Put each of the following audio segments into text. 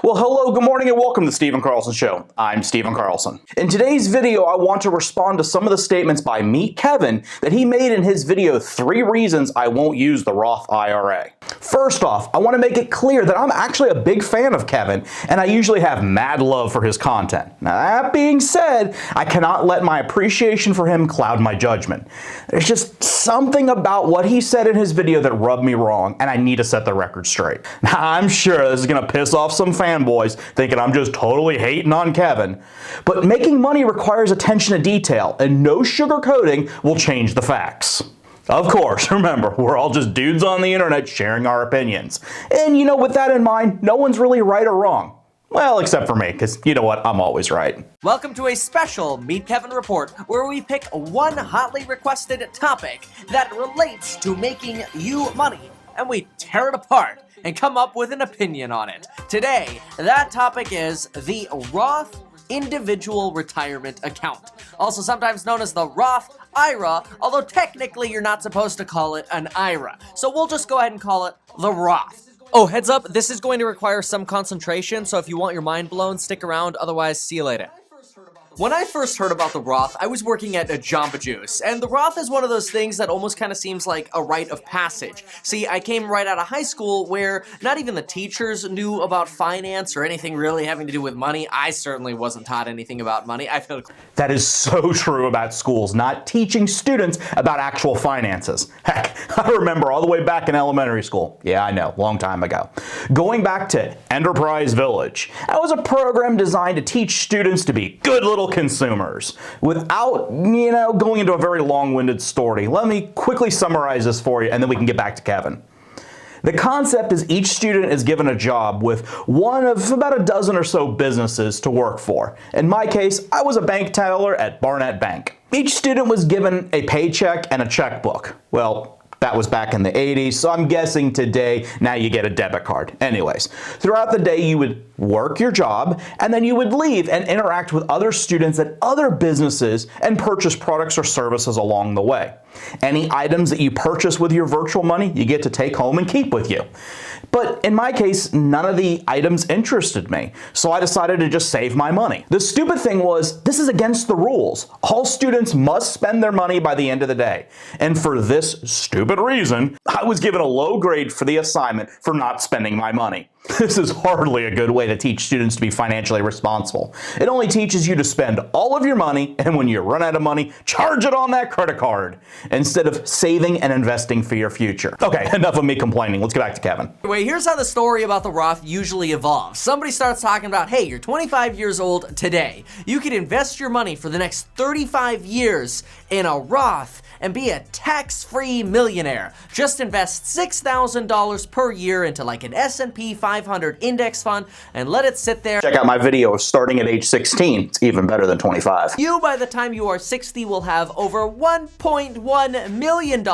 Well, hello, good morning, and welcome to the Stephen Carlson Show. I'm Stephen Carlson. In today's video, I want to respond to some of the statements by Meet Kevin that he made in his video, 3 Reasons I Won't Use the Roth IRA. First off, I want to make it clear that I'm actually a big fan of Kevin, and I usually have mad love for his content. Now, that being said, I cannot let my appreciation for him cloud my judgment. There's just something about what he said in his video that rubbed me wrong, and I need to set the record straight. Now, I'm sure this is going to piss off some fanboys thinking I'm just totally hating on Kevin, but making money requires attention to detail, and no sugarcoating will change the facts. Of course, remember, we're all just dudes on the internet sharing our opinions. And you know, with that in mind, no one's really right or wrong. Well, except for me, because you know what, I'm always right. Welcome to a special Meet Kevin report where we pick one hotly requested topic that relates to making you money, and we tear it apart and come up with an opinion on it. Today, that topic is the Roth Individual Retirement Account, also sometimes known as the Roth IRA, although technically you're not supposed to call it an IRA. So we'll just go ahead and call it the Roth. Oh, heads up, this is going to require some concentration, so if you want your mind blown, stick around, otherwise, see you later. When I first heard about the Roth, I was working at a Jamba Juice, and the Roth is one of those things that almost kind of seems like a rite of passage. See, I came right out of high school where not even the teachers knew about finance or anything really having to do with money. I certainly wasn't taught anything about money. I feel That is so true about schools not teaching students about actual finances. Heck, I remember all the way back in elementary school. Yeah, I know, long time ago. Going back to Enterprise Village. That was a program designed to teach students to be good little consumers. Without, going into a very long-winded story, let me quickly summarize this for you and then we can get back to Kevin. The concept is each student is given a job with one of about a dozen or so businesses to work for. In my case, I was a bank teller at Barnett Bank. Each student was given a paycheck and a checkbook. Well, that was back in the 80s, so I'm guessing today, now you get a debit card. Anyways, throughout the day you would work your job, and then you would leave and interact with other students at other businesses and purchase products or services along the way. Any items that you purchase with your virtual money, you get to take home and keep with you. But in my case, none of the items interested me, so I decided to just save my money. The stupid thing was, this is against the rules. All students must spend their money by the end of the day. And for this stupid reason, I was given a low grade for the assignment for not spending my money. This is hardly a good way to teach students to be financially responsible. It only teaches you to spend all of your money, and when you run out of money, charge it on that credit card, instead of saving and investing for your future. Okay, enough of me complaining. Let's get back to Kevin. Anyway, here's how the story about the Roth usually evolves. Somebody starts talking about, hey, you're 25 years old today. You could invest your money for the next 35 years in a Roth and be a tax-free millionaire. Just invest $6,000 per year into like an S&P 500 index fund and let it sit there. Check out my video starting at age 16. It's even better than 25. You, by the time you are 60, will have over $1.1 million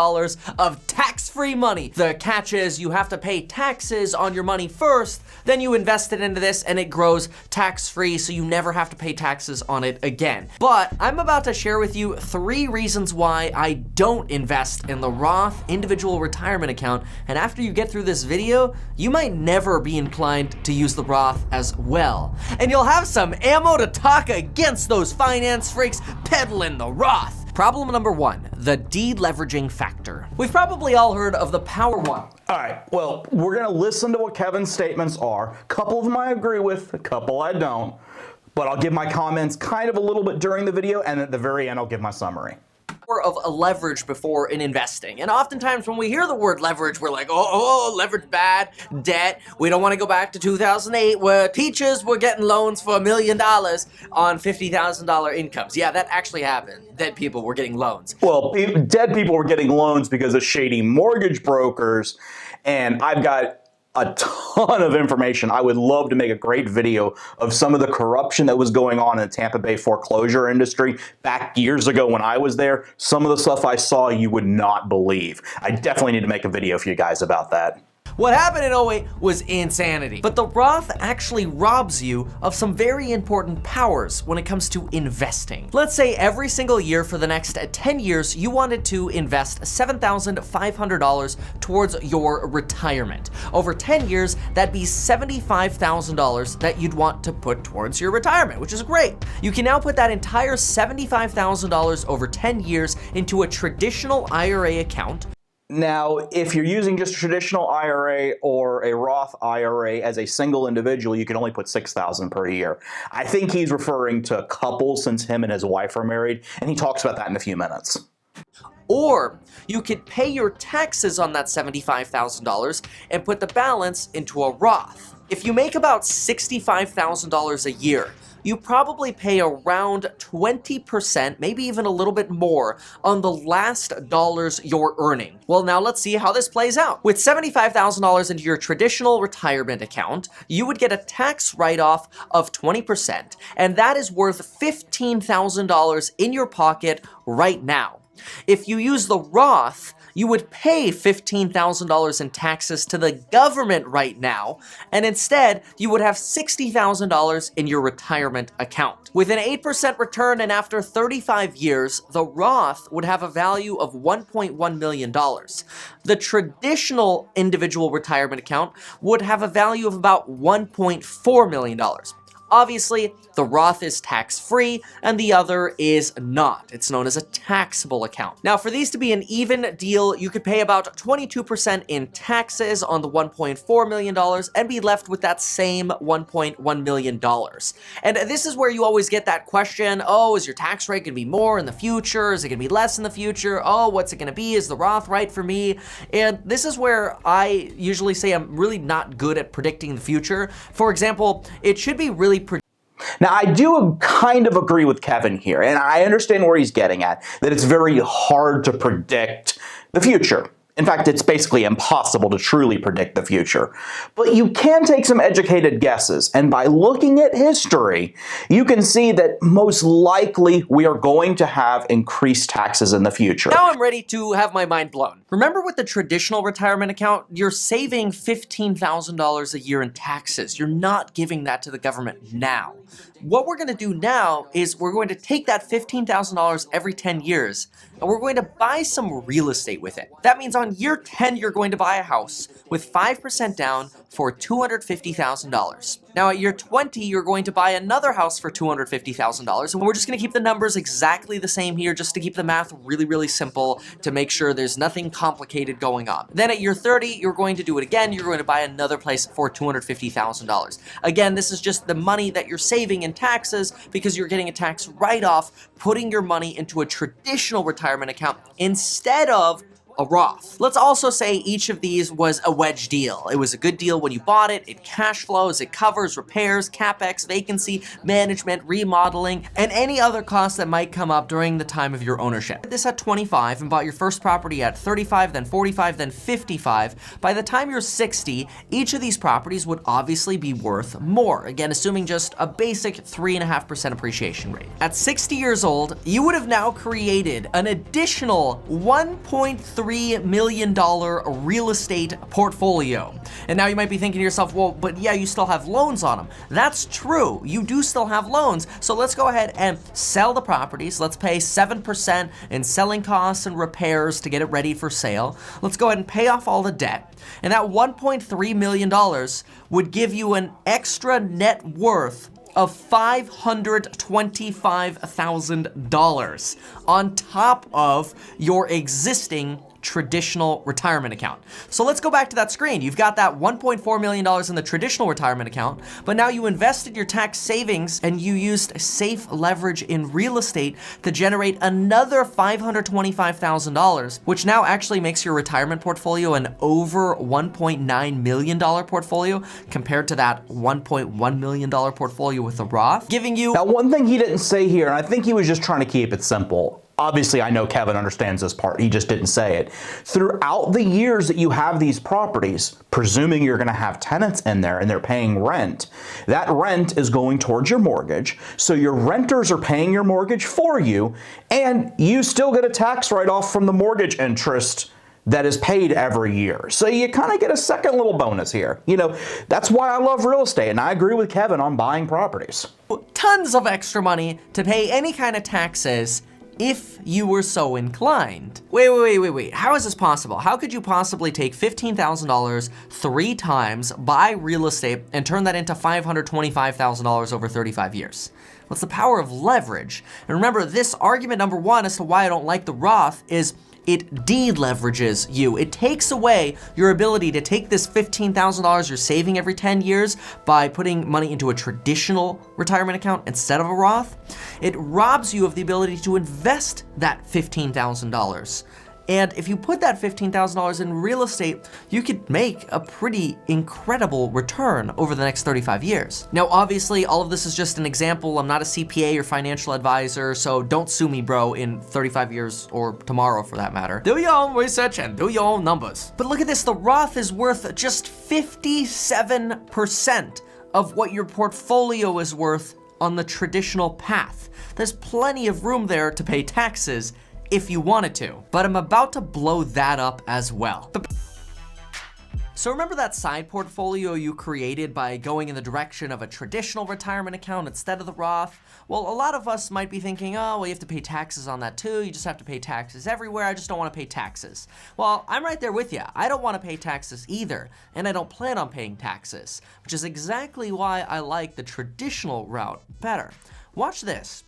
of tax-free money. The catch is you have to pay taxes on your money first, then you invest it into this and it grows tax-free, so you never have to pay taxes on it again. But I'm about to share with you 3 reasons why I don't invest in the Roth Individual Retirement Account, and after you get through this video, you might never be inclined to use the Roth as well. And you'll have some ammo to talk against those finance freaks peddling the Roth. Problem number 1, the deleveraging factor. We've probably all heard of the Power One. All right, well, we're gonna listen to what Kevin's statements are. A couple of them I agree with, a couple I don't. But I'll give my comments kind of a little bit during the video, and at the very end, I'll give my summary. Of a leverage before in investing. And oftentimes when we hear the word leverage, we're like, oh, leverage bad, debt. We don't want to go back to 2008 where teachers were getting loans for $1 million on $50,000 incomes. Yeah, that actually happened. Dead people were getting loans. Well, dead people were getting loans because of shady mortgage brokers, and I've got a ton of information. I would love to make a great video of some of the corruption that was going on in the Tampa Bay foreclosure industry back years ago when I was there. Some of the stuff I saw you would not believe. I definitely need to make a video for you guys about that. What happened in '08 was insanity. But the Roth actually robs you of some very important powers when it comes to investing. Let's say every single year for the next 10 years, you wanted to invest $7,500 towards your retirement. Over 10 years, that'd be $75,000 that you'd want to put towards your retirement, which is great. You can now put that entire $75,000 over 10 years into a traditional IRA account. Now, if you're using just a traditional IRA or a Roth IRA as a single individual, you can only put $6,000 per year. I think he's referring to couples since him and his wife are married, and he talks about that in a few minutes. Or you could pay your taxes on that $75,000 and put the balance into a Roth. If you make about $65,000 a year, you probably pay around 20%, maybe even a little bit more, on the last dollars you're earning. Well, now let's see how this plays out. With $75,000 into your traditional retirement account, you would get a tax write-off of 20%, and that is worth $15,000 in your pocket right now. If you use the Roth, you would pay $15,000 in taxes to the government right now, and instead, you would have $60,000 in your retirement account. With an 8% return and after 35 years, the Roth would have a value of $1.1 million. The traditional individual retirement account would have a value of about $1.4 million. Obviously, the Roth is tax-free and the other is not. It's known as a taxable account. Now, for these to be an even deal, you could pay about 22% in taxes on the $1.4 million and be left with that same $1.1 million. And this is where you always get that question, oh, is your tax rate gonna be more in the future? Is it gonna be less in the future? Oh, what's it gonna be? Is the Roth right for me? And this is where I usually say I'm really not good at predicting the future. For example, it should be really Now, I do kind of agree with Kevin here, and I understand where he's getting at, that it's very hard to predict the future. In fact, it's basically impossible to truly predict the future. But you can take some educated guesses, and by looking at history, you can see that most likely we are going to have increased taxes in the future. Now I'm ready to have my mind blown. Remember with the traditional retirement account, you're saving $15,000 a year in taxes. You're not giving that to the government now. What we're going to do now is we're going to take that $15,000 every 10 years and we're going to buy some real estate with it. That means on year 10, you're going to buy a house with 5% down for $250,000. Now at year 20, you're going to buy another house for $250,000, and we're just going to keep the numbers exactly the same here just to keep the math really, really simple to make sure there's nothing complicated going on. Then at year 30, you're going to do it again. You're going to buy another place for $250,000. Again, this is just the money that you're saving in taxes because you're getting a tax write-off, putting your money into a traditional retirement account instead of a Roth. Let's also say each of these was a wedge deal. It was a good deal when you bought it, it cash flows, it covers repairs, capex, vacancy, management, remodeling, and any other costs that might come up during the time of your ownership. Did this at 25 and bought your first property at 35, then 45, then 55. By the time you're 60, each of these properties would obviously be worth more. Again, assuming just a basic 3.5% appreciation rate. At 60 years old, you would have now created an additional $1.3 million real estate portfolio. And now you might be thinking to yourself, well, but yeah, you still have loans on them. That's true. You do still have loans. So let's go ahead and sell the properties. Let's pay 7% in selling costs and repairs to get it ready for sale. Let's go ahead and pay off all the debt. And that $1.3 million would give you an extra net worth of $525,000 on top of your existing traditional retirement account. So let's go back to that screen. You've got that $1.4 million in the traditional retirement account, but now you invested your tax savings and you used safe leverage in real estate to generate another $525,000, which now actually makes your retirement portfolio an over $1.9 million portfolio compared to that $1.1 million portfolio with the Roth, giving you... Now, one thing he didn't say here, and I think he was just trying to keep it simple. Obviously, I know Kevin understands this part. He just didn't say it. Throughout the years that you have these properties, presuming you're going to have tenants in there and they're paying rent, that rent is going towards your mortgage. So your renters are paying your mortgage for you, and you still get a tax write-off from the mortgage interest that is paid every year. So you kind of get a second little bonus here. You know, that's why I love real estate, and I agree with Kevin on buying properties. Tons of extra money to pay any kind of taxes if you were so inclined. Wait. How is this possible? How could you possibly take $15,000 3 times, buy real estate, and turn that into $525,000 over 35 years? What's the power of leverage? And remember, this argument number 1 as to why I don't like the Roth is it de-leverages you. It takes away your ability to take this $15,000 you're saving every 10 years by putting money into a traditional retirement account instead of a Roth. It robs you of the ability to invest that $15,000. And if you put that $15,000 in real estate, you could make a pretty incredible return over the next 35 years. Now, obviously, all of this is just an example. I'm not a CPA or financial advisor, so don't sue me, bro, in 35 years or tomorrow for that matter. Do your own research and do your own numbers. But look at this, the Roth is worth just 57% of what your portfolio is worth on the traditional path. There's plenty of room there to pay taxes if you wanted to, but I'm about to blow that up as well. So remember that side portfolio you created by going in the direction of a traditional retirement account instead of the Roth? Well, a lot of us might be thinking, oh, well, you have to pay taxes on that too. You just have to pay taxes everywhere. I just don't want to pay taxes. Well, I'm right there with you. I don't want to pay taxes either, and I don't plan on paying taxes, which is exactly why I like the traditional route better. Watch this.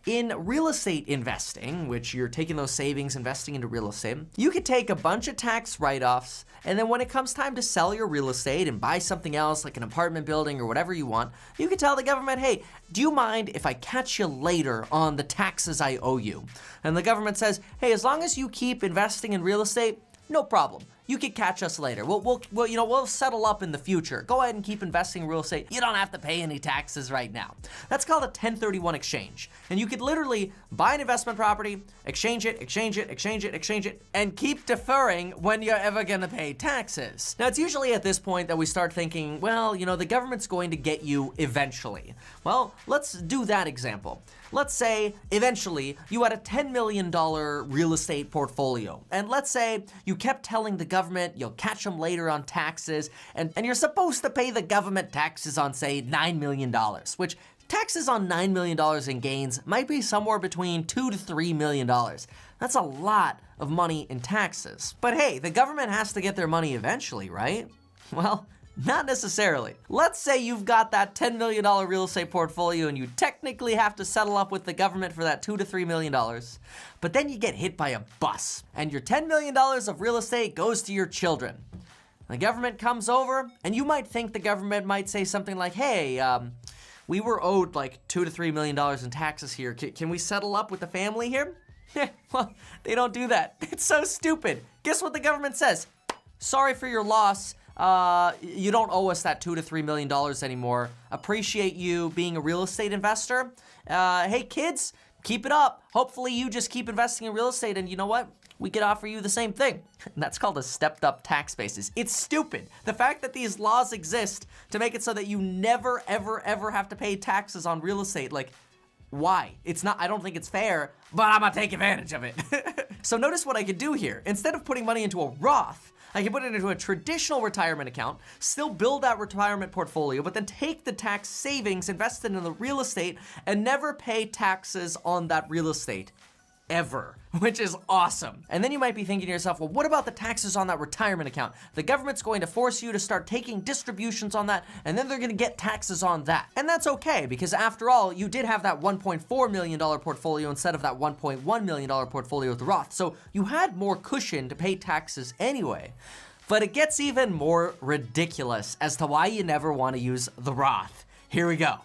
In real estate investing, which you're taking those savings, investing into real estate, you could take a bunch of tax write-offs, and then when it comes time to sell your real estate and buy something else like an apartment building or whatever you want, you could tell the government, hey, do you mind if I catch you later on the taxes I owe you? And the government says, hey, as long as you keep investing in real estate, no problem. You could catch us later. We'll settle up in the future. Go ahead and keep investing in real estate. You don't have to pay any taxes right now. That's called a 1031 exchange. And you could literally buy an investment property, exchange it, and keep deferring when you're ever gonna pay taxes. Now, it's usually at this point that we start thinking, well, the government's going to get you eventually. Well, let's do that example. Let's say eventually you had a $10 million real estate portfolio. And let's say you kept telling the government you'll catch them later on taxes, and you're supposed to pay the government taxes on, say, $9 million, which taxes on $9 million in gains might be somewhere between $2 to $3 million. That's a lot of money in taxes. But hey, the government has to get their money eventually, right? Well, not necessarily. Let's say you've got that $10 million real estate portfolio and you technically have to settle up with the government for that $2 to $3 million, but then you get hit by a bus and your $10 million of real estate goes to your children. The government comes over and you might think the government might say something like, hey, we were owed like $2 to $3 million in taxes here. Can we settle up with the family here? Well, they don't do that. It's so stupid. Guess what the government says? Sorry for your loss. You don't owe us that $2 to $3 million anymore. Appreciate you being a real estate investor. Hey kids, keep it up. Hopefully you just keep investing in real estate, and you know what? We could offer you the same thing. And that's called a stepped up tax basis. It's stupid. The fact that these laws exist to make it so that you never, ever have to pay taxes on real estate, like, why? I don't think it's fair, but I'm gonna take advantage of it. So notice what I could do here. Instead of putting money into a Roth, I can put it into a traditional retirement account, still build that retirement portfolio, but then take the tax savings invested in the real estate and never pay taxes on that real estate. Ever, which is awesome. And then you might be thinking to yourself, well, what about the taxes on that retirement account? The government's going to force you to start taking distributions on that, and then they're gonna get taxes on that. And that's okay, because after all, you did have that $1.4 million portfolio instead of that $1.1 million portfolio with the Roth. So you had more cushion to pay taxes anyway. But it gets even more ridiculous as to why you never wanna use the Roth. Here we go.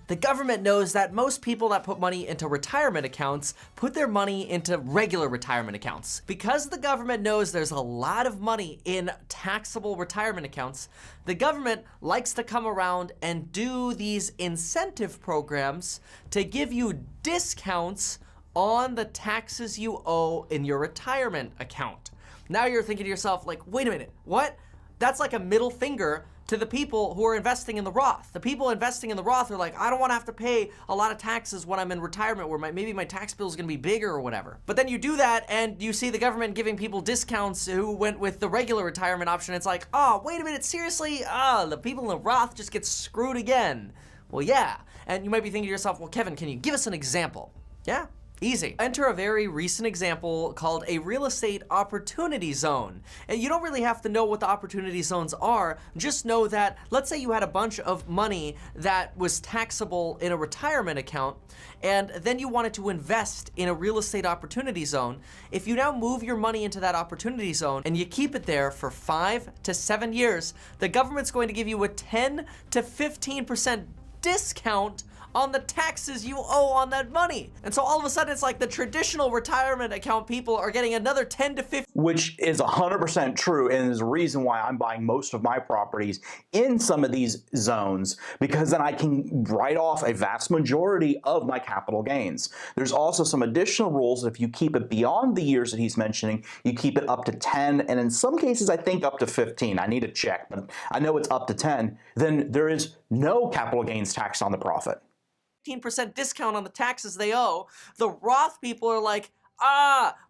The government knows that most people that put money into retirement accounts put their money into regular retirement accounts. Because the government knows there's a lot of money in taxable retirement accounts, the government likes to come around and do these incentive programs to give you discounts on the taxes you owe in your retirement account. Now you're thinking to yourself, like, wait a minute, what? That's like a middle finger to the people who are investing in the Roth. The people investing in the Roth are like, I don't want to have to pay a lot of taxes when I'm in retirement where maybe my tax bill is going to be bigger or whatever. But then you do that and you see the government giving people discounts who went with the regular retirement option. It's like, oh, wait a minute, seriously? The people in the Roth just get screwed again. Well, yeah. And you might be thinking to yourself, well, Kevin, can you give us an example? Yeah. Easy. Enter a very recent example called a real estate opportunity zone. And you don't really have to know what the opportunity zones are. Just know that, let's say you had a bunch of money that was taxable in a retirement account, and then you wanted to invest in a real estate opportunity zone. If you now move your money into that opportunity zone and you keep it there for 5 to 7 years, the government's going to give you a 10 to 15% discount on the taxes you owe on that money. And so all of a sudden it's like the traditional retirement account people are getting another 10 to 15. Which is 100% true, and is the reason why I'm buying most of my properties in some of these zones, because then I can write off a vast majority of my capital gains. There's also some additional rules. If you keep it beyond the years that he's mentioning, you keep it up to 10, and in some cases I think up to 15. I need to check, but I know it's up to 10. Then there is no capital gains tax on the profit. 15% discount on the taxes they owe. The Roth people are like,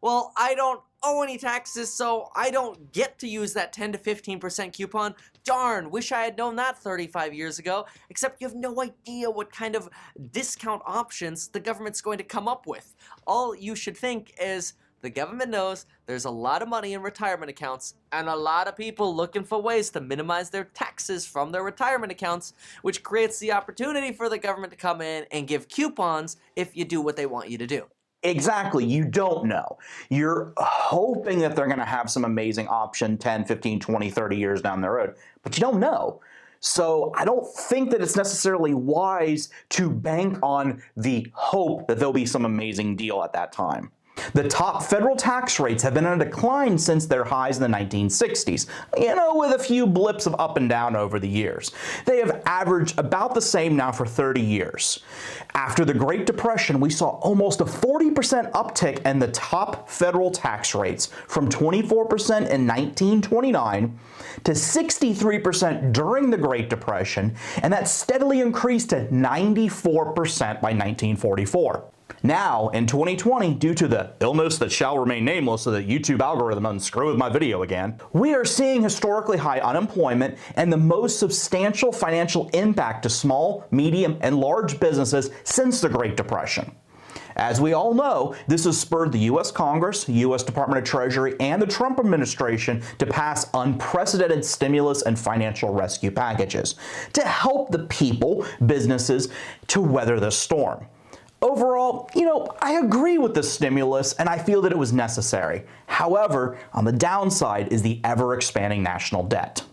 well, I don't owe any taxes, so I don't get to use that 10 to 15% coupon. Darn, wish I had known that 35 years ago, except you have no idea what kind of discount options the government's going to come up with. All you should think is, the government knows there's a lot of money in retirement accounts and a lot of people looking for ways to minimize their taxes from their retirement accounts, which creates the opportunity for the government to come in and give coupons if you do what they want you to do. Exactly. You don't know. You're hoping that they're going to have some amazing option 10, 15, 20, 30 years down the road, but you don't know. So I don't think that it's necessarily wise to bank on the hope that there'll be some amazing deal at that time. The top federal tax rates have been on a decline since their highs in the 1960s, with a few blips of up and down over the years. They have averaged about the same now for 30 years. After the Great Depression, we saw almost a 40% uptick in the top federal tax rates, from 24% in 1929 to 63% during the Great Depression, and that steadily increased to 94% by 1944. Now, in 2020, due to the illness that shall remain nameless so that YouTube algorithm doesn't screw with my video again, we are seeing historically high unemployment and the most substantial financial impact to small, medium, and large businesses since the Great Depression. As we all know, this has spurred the U.S. Congress, U.S. Department of Treasury, and the Trump administration to pass unprecedented stimulus and financial rescue packages to help the people, businesses, to weather the storm. Overall, I agree with the stimulus and I feel that it was necessary. However, on the downside is the ever-expanding national debt.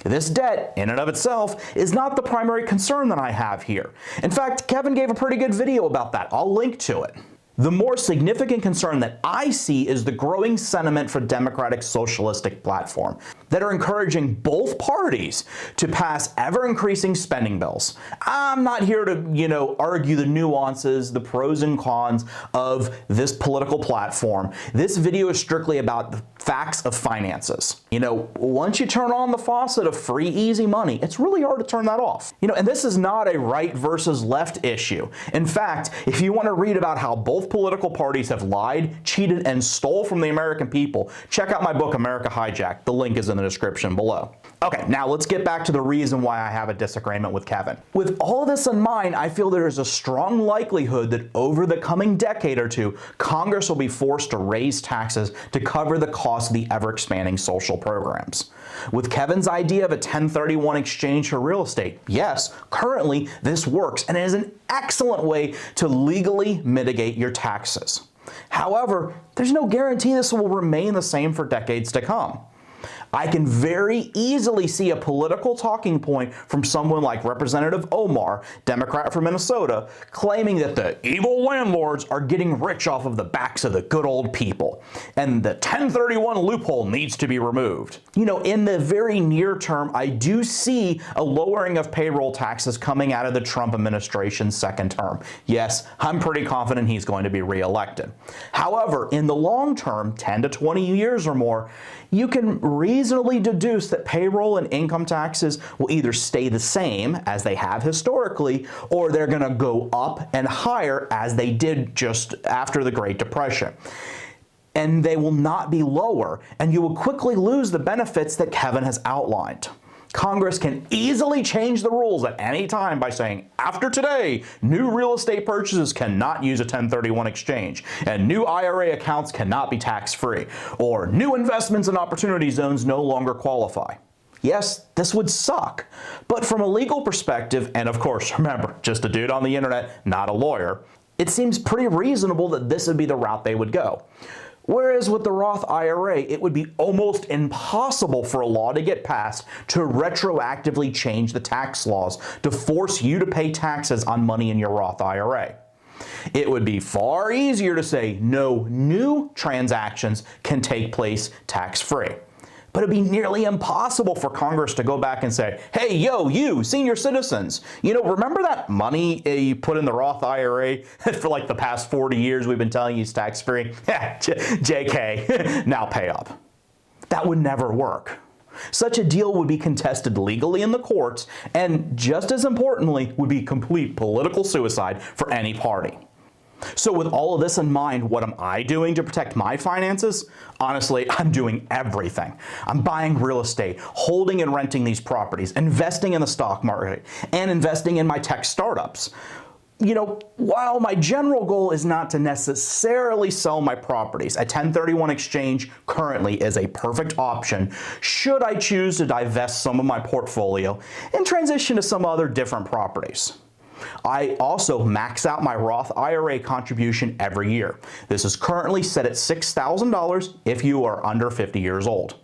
This debt, in and of itself, is not the primary concern that I have here. In fact, Kevin gave a pretty good video about that. I'll link to it. The more significant concern that I see is the growing sentiment for Democratic socialistic platform that are encouraging both parties to pass ever-increasing spending bills. I'm not here to, argue the nuances, the pros and cons of this political platform. This video is strictly about the facts of finances. Once you turn on the faucet of free, easy money, it's really hard to turn that off. And this is not a right versus left issue. In fact, if you want to read about how both political parties have lied, cheated, and stole from the American people, check out my book, America Hijacked. The link is in the description below. Okay, now let's get back to the reason why I have a disagreement with Kevin. With all this in mind, I feel there is a strong likelihood that over the coming decade or two, Congress will be forced to raise taxes to cover the cost of the ever-expanding social programs. With Kevin's idea of a 1031 exchange for real estate, yes, currently this works and it is an excellent way to legally mitigate your taxes. However, there's no guarantee this will remain the same for decades to come. I can very easily see a political talking point from someone like Representative Omar, Democrat from Minnesota, claiming that the evil landlords are getting rich off of the backs of the good old people. and the 1031 loophole needs to be removed. You know, in the very near term, I do see a lowering of payroll taxes coming out of the Trump administration's second term. Yes, I'm pretty confident he's going to be reelected. However, in the long term, 10 to 20 years or more, you can reasonably deduce that payroll and income taxes will either stay the same as they have historically, or they're going to go up and higher as they did just after the Great Depression. And they will not be lower, and you will quickly lose the benefits that Kevin has outlined. Congress can easily change the rules at any time by saying, after today, new real estate purchases cannot use a 1031 exchange, and new IRA accounts cannot be tax-free, or new investments in opportunity zones no longer qualify. Yes, this would suck, but from a legal perspective, and of course, remember, just a dude on the internet, not a lawyer, it seems pretty reasonable that this would be the route they would go. Whereas with the Roth IRA, it would be almost impossible for a law to get passed to retroactively change the tax laws to force you to pay taxes on money in your Roth IRA. It would be far easier to say no new transactions can take place tax-free. But it'd be nearly impossible for Congress to go back and say, hey, yo, you, senior citizens, you know, remember that money you put in the Roth IRA for like the past 40 years we've been telling you is tax-free? JK, now pay up. That would never work. Such a deal would be contested legally in the courts, and just as importantly, would be complete political suicide for any party. So with all of this in mind, what am I doing to protect my finances? Honestly, I'm doing everything. I'm buying real estate, holding and renting these properties, investing in the stock market, and investing in my tech startups. You know, while my general goal is not to necessarily sell my properties, a 1031 exchange currently is a perfect option should I choose to divest some of my portfolio and transition to some other different properties. I also max out my Roth IRA contribution every year. This is currently set at $6,000 if you are under 50 years old.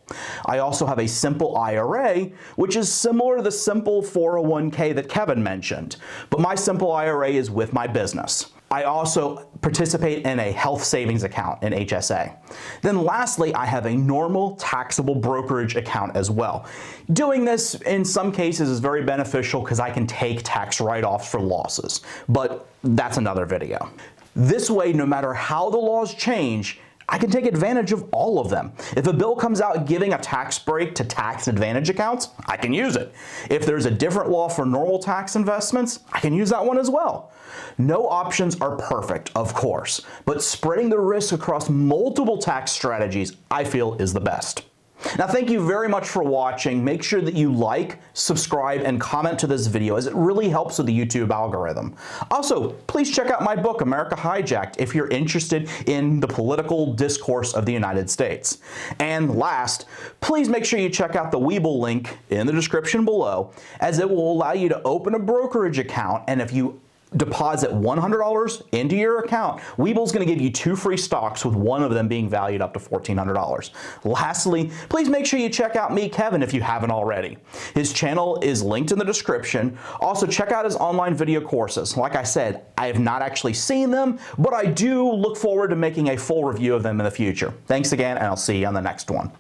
I also have a simple IRA, which is similar to the simple 401k that Kevin mentioned, but my simple IRA is with my business. I also participate in a health savings account, an HSA. Then lastly, I have a normal taxable brokerage account as well. Doing this in some cases is very beneficial because I can take tax write-offs for losses, but that's another video. This way, no matter how the laws change, I can take advantage of all of them. If a bill comes out giving a tax break to tax advantage accounts, I can use it. If there's a different law for normal tax investments, I can use that one as well. No options are perfect, of course, but spreading the risk across multiple tax strategies, I feel, is the best. Now, thank you very much for watching. Make sure that you like, subscribe, and comment to this video as it really helps with the YouTube algorithm. Also, please check out my book, America Hijacked, if you're interested in the political discourse of the United States. And last, please make sure you check out the Webull link in the description below, as it will allow you to open a brokerage account, and if you deposit $100 into your account, Webull's going to give you 2 free stocks, with one of them being valued up to $1,400. Lastly, please make sure you check out Meet Kevin if you haven't already. His channel is linked in the description. Also, check out his online video courses. Like I said, I have not actually seen them, but I do look forward to making a full review of them in the future. Thanks again, and I'll see you on the next one.